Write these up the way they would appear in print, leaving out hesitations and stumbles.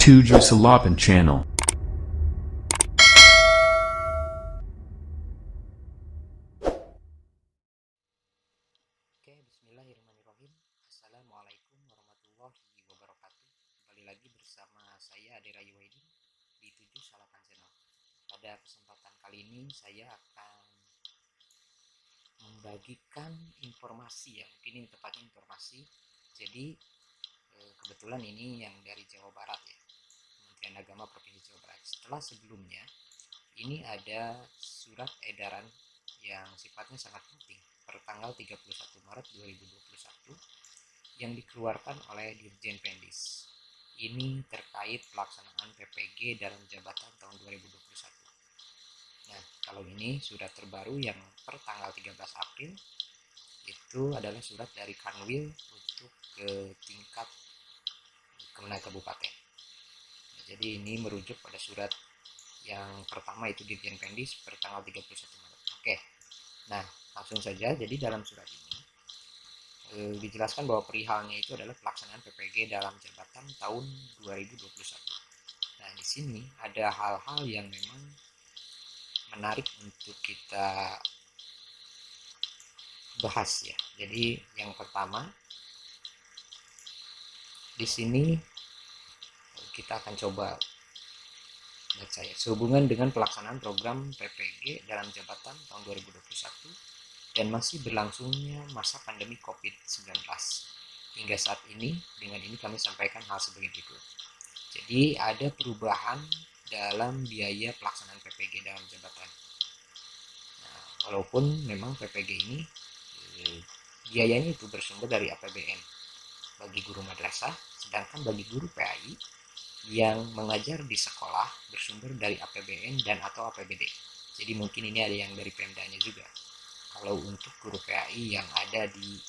to Drusalapan channel. Oke, bismillahirrahmanirrahim. Assalamualaikum warahmatullahi wabarakatuh. Kembali lagi bersama saya Ade Rayu Waidin di 7 Salapan Channel. Pada kesempatan kali ini saya akan membagikan informasi, ya mungkin ini tepatnya informasi. Jadi kebetulan ini yang dari Jawa Barat, ya, Kementerian Agama Provinsi Jawa Barat. Setelah sebelumnya ini ada surat edaran yang sifatnya sangat penting per tanggal 31 Maret 2021 yang dikeluarkan oleh Dirjen Pendis. Ini terkait pelaksanaan PPG dalam jabatan tahun 2021. Nah, kalau ini surat terbaru yang per tanggal 13 April itu adalah surat dari Kanwil untuk ke tingkat Kemenang Kabupaten. Nah, jadi ini merujuk pada surat yang pertama itu Dirjen Pendis per tanggal 31 Maret. Oke. Nah, langsung saja. Jadi dalam surat ini dijelaskan bahwa perihalnya itu adalah pelaksanaan PPG dalam jabatan tahun 2021. Nah, di sini ada hal-hal yang memang menarik untuk kita bahas, ya. Jadi yang pertama di sini kita akan coba baca, ya, sehubungan dengan pelaksanaan program PPG dalam jabatan tahun 2021 dan masih berlangsungnya masa pandemi COVID-19. Hingga saat ini, dengan ini kami sampaikan hal sebagai berikut. Jadi ada perubahan dalam biaya pelaksanaan PPG dalam jabatan. Nah, walaupun memang PPG ini biayanya itu bersumber dari APBN bagi guru madrasah, sedangkan bagi guru PAI yang mengajar di sekolah bersumber dari APBN dan atau APBD. Jadi mungkin ini ada yang dari Pemdanya juga. Kalau untuk guru PAI yang ada di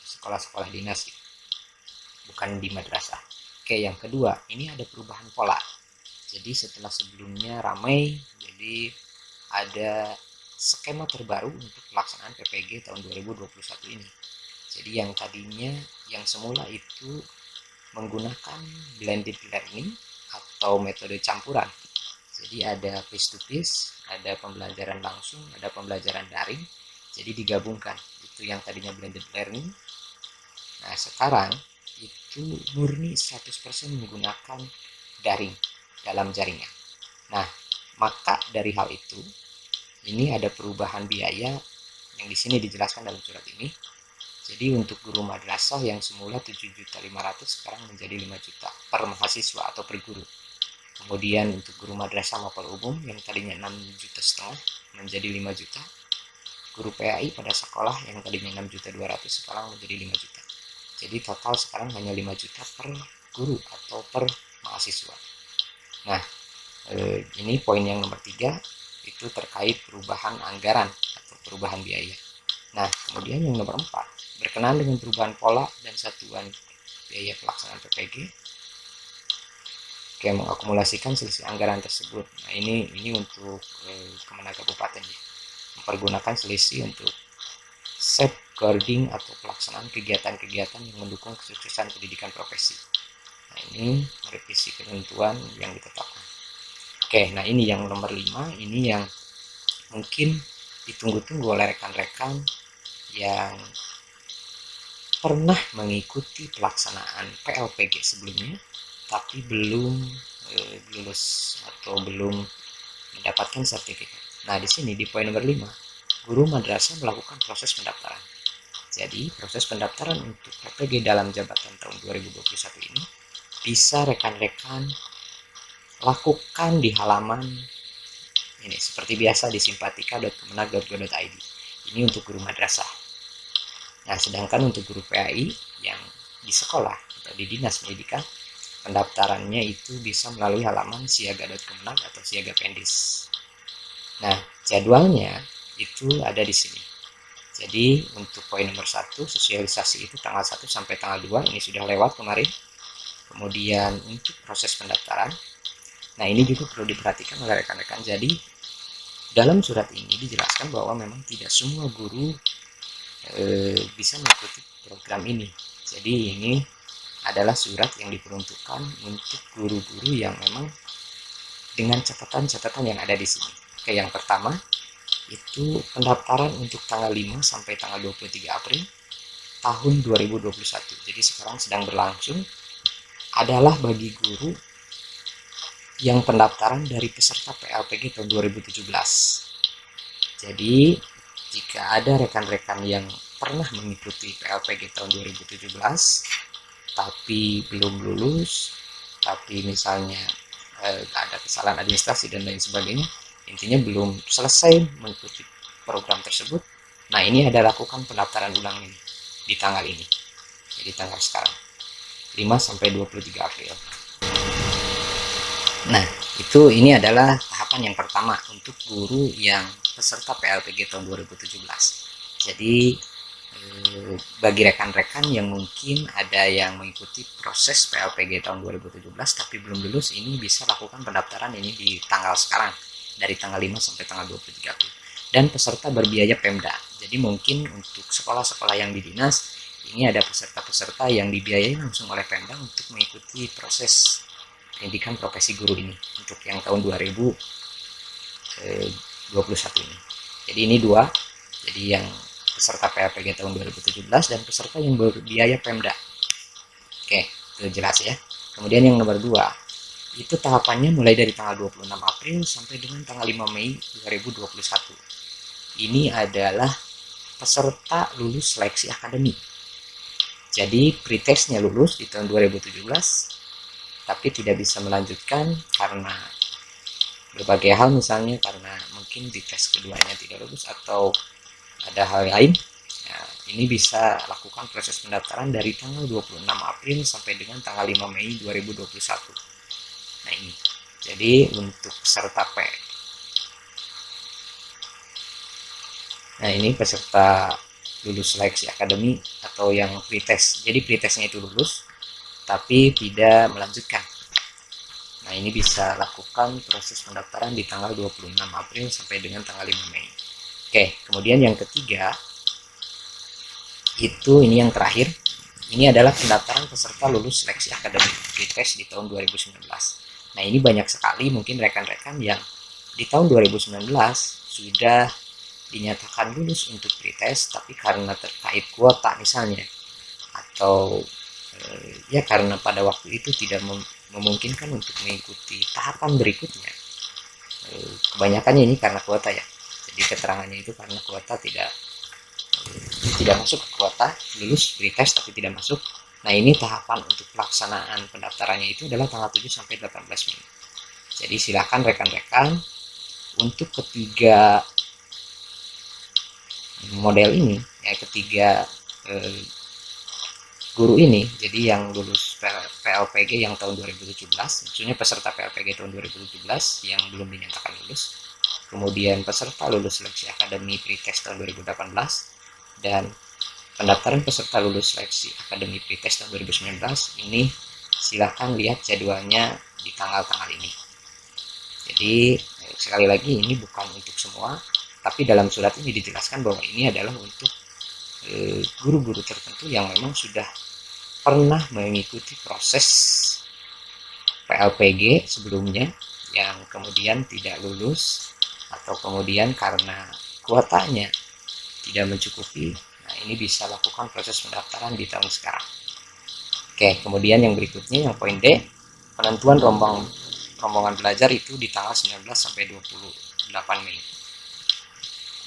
sekolah-sekolah dinas, bukan di madrasah. Oke, yang kedua, ini ada perubahan pola. Jadi setelah sebelumnya ramai, jadi ada skema terbaru untuk pelaksanaan PPG tahun 2021 ini. Jadi yang tadinya, yang semula itu menggunakan blended learning atau metode campuran. Jadi ada face to face, ada pembelajaran langsung, ada pembelajaran daring. Jadi digabungkan. Itu yang tadinya blended learning. Nah, sekarang itu murni 100% menggunakan daring dalam jaringan. Nah, maka dari hal itu, ini ada perubahan biaya yang di sini dijelaskan dalam surat ini. Jadi untuk guru madrasah yang semula 7.500.000 sekarang menjadi 5 juta per mahasiswa atau per guru. Kemudian untuk guru madrasah mapel umum yang tadinya 6,5 juta menjadi 5 juta. Guru PAI pada sekolah yang tadinya 6.200.000 sekarang menjadi 5 juta. Jadi total sekarang hanya 5 juta per guru atau per mahasiswa. Nah, ini poin yang nomor 3, itu terkait perubahan anggaran atau perubahan biaya. Nah, kemudian yang nomor 4, berkenaan dengan perubahan pola dan satuan biaya pelaksanaan PPG, mengakumulasikan selisih anggaran tersebut. Nah, ini untuk Kemenang Kabupaten, ya, mempergunakan selisih untuk safeguarding atau pelaksanaan kegiatan-kegiatan yang mendukung kesuksesan pendidikan profesi. Nah, ini merevisi ketentuan yang ditetapkan. Oke, nah ini yang nomor 5, ini yang mungkin ditunggu-tunggu oleh rekan-rekan yang pernah mengikuti pelaksanaan PLPG sebelumnya tapi belum lulus atau belum mendapatkan sertifikat. Nah, di sini di poin nomor 5, guru madrasah melakukan proses pendaftaran. Jadi, proses pendaftaran untuk PPG dalam jabatan tahun 2021 ini bisa rekan-rekan lakukan di halaman ini seperti biasa di simpatika.kemenag.go.id. Ini untuk guru madrasah. Nah, sedangkan untuk guru PAI yang di sekolah atau di dinas pendidikan, pendaftarannya itu bisa melalui halaman siaga.kemenag atau siaga pendis. Nah, jadwalnya itu ada di sini. Jadi untuk poin nomor 1, sosialisasi itu tanggal 1 sampai tanggal 2, ini sudah lewat kemarin. Kemudian untuk proses pendaftaran, nah ini juga perlu diperhatikan oleh rekan-rekan. Jadi dalam surat ini dijelaskan bahwa memang tidak semua guru bisa mengikuti program ini. Jadi ini adalah surat yang diperuntukkan untuk guru-guru yang memang dengan catatan-catatan yang ada di sini. Oke, yang pertama itu pendaftaran untuk tanggal 5 sampai tanggal 23 April tahun 2021. Jadi sekarang sedang berlangsung adalah bagi guru yang pendaftaran dari peserta PLPG tahun 2017. Jadi jika ada rekan-rekan yang pernah mengikuti PLPG tahun 2017 tapi belum lulus, tapi misalnya ada kesalahan administrasi dan lain sebagainya, intinya belum selesai mengikuti program tersebut, nah ini ada lakukan pendaftaran ulang ini di tanggal ini, jadi tanggal sekarang 5 sampai 23 April. Nah, ini adalah tahapan yang pertama untuk guru yang peserta PLPG tahun 2017. Jadi bagi rekan-rekan yang mungkin ada yang mengikuti proses PLPG tahun 2017 tapi belum lulus, ini bisa lakukan pendaftaran ini di tanggal sekarang dari tanggal 5 sampai tanggal 23 April. Dan peserta berbiaya Pemda. Jadi mungkin untuk sekolah-sekolah yang di dinas, ini ada peserta-peserta yang dibiayai langsung oleh Pemda untuk mengikuti proses pendidikan profesi guru ini untuk yang tahun 2021 ini. Jadi ini dua. Jadi yang peserta PLPG tahun 2017 dan peserta yang berbiaya Pemda. Oke, itu jelas ya. Kemudian yang nomor 2, itu tahapannya mulai dari tanggal 26 April sampai dengan tanggal 5 Mei 2021. Ini adalah peserta lulus seleksi akademik. Jadi pretestnya lulus di tahun 2017 tapi tidak bisa melanjutkan karena berbagai hal, misalnya karena mungkin di tes keduanya tidak lulus atau ada hal lain. Ya, ini bisa lakukan proses pendaftaran dari tanggal 26 April sampai dengan tanggal 5 Mei 2021. Nah ini, jadi untuk peserta Nah ini peserta lulus seleksi akademi atau yang pretest. Jadi pretestnya itu lulus tapi tidak melanjutkan. Nah ini bisa lakukan proses pendaftaran di tanggal 26 April sampai dengan tanggal 5 Mei. Oke, kemudian yang ketiga, ini yang terakhir, ini adalah pendaftaran peserta lulus seleksi akademik pretest di tahun 2019. Nah ini banyak sekali mungkin rekan-rekan yang di tahun 2019 sudah dinyatakan lulus untuk pretest, tapi karena terkait kuota misalnya, atau ya karena pada waktu itu tidak memungkinkan untuk mengikuti tahapan berikutnya. Kebanyakannya ini karena kuota ya. Jadi keterangannya itu karena kuota tidak masuk ke kuota, lulus pretest tapi tidak masuk. Nah ini tahapan untuk pelaksanaan pendaftarannya itu adalah tanggal 7 sampai 18 Mei. Jadi silakan rekan-rekan untuk ketiga model ini, ya ketiga guru ini, jadi yang lulus PLPG yang tahun 2017, maksudnya peserta PLPG tahun 2017 yang belum dinyatakan lulus, kemudian peserta lulus seleksi akademi pretest tahun 2018, dan pendaftaran peserta lulus seleksi akademi pretest tahun 2019, ini silahkan lihat jadwalnya di tanggal-tanggal ini. Jadi sekali lagi ini bukan untuk semua, tapi dalam surat ini dijelaskan bahwa ini adalah untuk guru-guru tertentu yang memang sudah pernah mengikuti proses PLPG sebelumnya yang kemudian tidak lulus, atau kemudian karena kuotanya tidak mencukupi. Nah ini bisa lakukan proses pendaftaran di tahun sekarang. Oke, kemudian yang berikutnya, yang poin D, penentuan rombongan belajar itu di tanggal 19 sampai 28 Mei.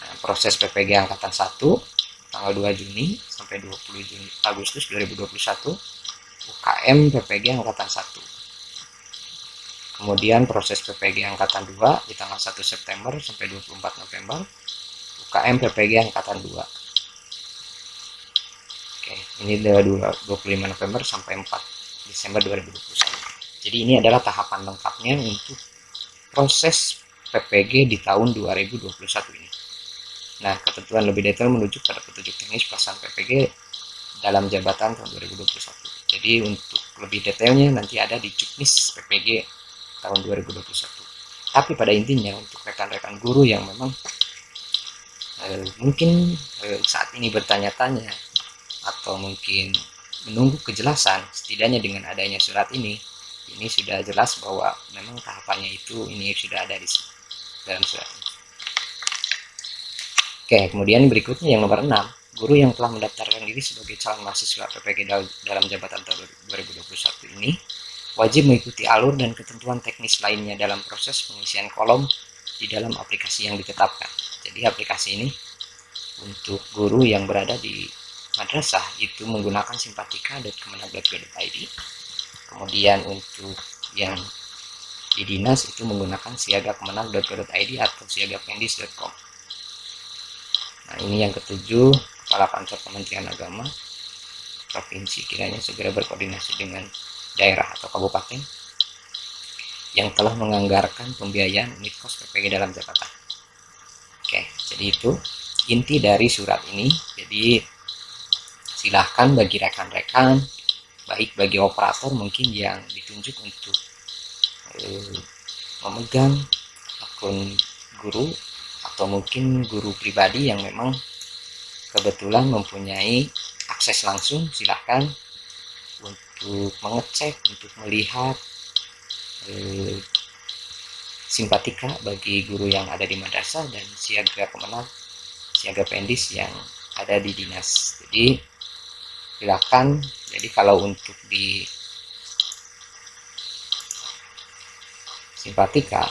Nah, proses PPG angkatan 1 tanggal 2 Juni sampai 20 Agustus 2021, UKM PPG angkatan 1. Kemudian proses PPG angkatan 2 di tanggal 1 September sampai 24 November, UKM PPG angkatan 2. Oke, ini dari 25 November sampai 4 Desember 2021. Jadi ini adalah tahapan lengkapnya untuk proses PPG di tahun 2021 ini. Nah, ketentuan lebih detail menuju pada petunjuk teknis pelaksanaan PPG dalam jabatan tahun 2021. Jadi untuk lebih detailnya nanti ada di Juknis PPG tahun 2021. Tapi pada intinya untuk rekan-rekan guru yang memang mungkin saat ini bertanya-tanya, atau mungkin menunggu kejelasan. Setidaknya dengan adanya surat ini sudah jelas bahwa memang tahapannya itu ini sudah ada di dalam surat ini. Oke, kemudian berikutnya yang nomor 6, guru yang telah mendaftarkan diri sebagai calon mahasiswa PPG dalam jabatan tahun 2021 ini wajib mengikuti alur dan ketentuan teknis lainnya dalam proses pengisian kolom di dalam aplikasi yang ditetapkan. Jadi aplikasi ini untuk guru yang berada di madrasah itu menggunakan simpatika.kemenag.go.id. Kemudian untuk yang di dinas itu menggunakan siagakemenag.go.id atau siagapendis.com. Nah, ini yang ketujuh, Kepala Kantor Kementerian Agama Provinsi kiranya segera berkoordinasi dengan daerah atau kabupaten yang telah menganggarkan pembiayaan unit kos PPG dalam jabatan. Oke, jadi itu inti dari surat ini. Jadi silahkan bagi rekan-rekan, baik bagi operator mungkin yang ditunjuk untuk memegang akun guru, atau mungkin guru pribadi yang memang kebetulan mempunyai akses langsung, silahkan untuk mengecek, untuk melihat simpatika bagi guru yang ada di madrasah dan siaga kemenag, siaga pendis yang ada di dinas. Jadi silakan. Jadi kalau untuk di simpatika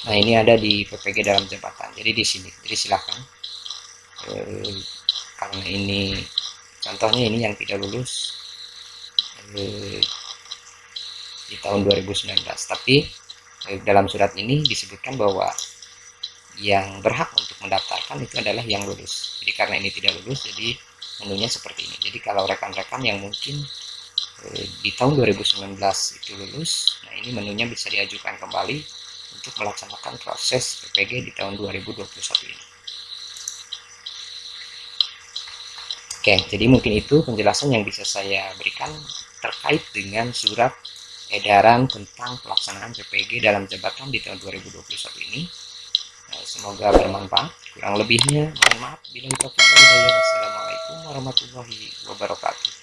nah ini ada di PPG dalam jabatan, jadi di sini. Jadi silahkan karena ini contohnya ini yang tidak lulus di tahun 2019, tapi dalam surat ini disebutkan bahwa yang berhak untuk mendaftarkan itu adalah yang lulus. Jadi karena ini tidak lulus, jadi menunya seperti ini. Jadi kalau rekan-rekan yang mungkin di tahun 2019 itu lulus, nah ini menunya bisa diajukan kembali untuk melaksanakan proses PPG di tahun 2021 ini. Oke, jadi mungkin itu penjelasan yang bisa saya berikan terkait dengan surat edaran tentang pelaksanaan PPG dalam jabatan di tahun 2021 ini. Semoga bermanfaat. Kurang lebihnya mohon maaf. Wassalamualaikum warahmatullahi wabarakatuh.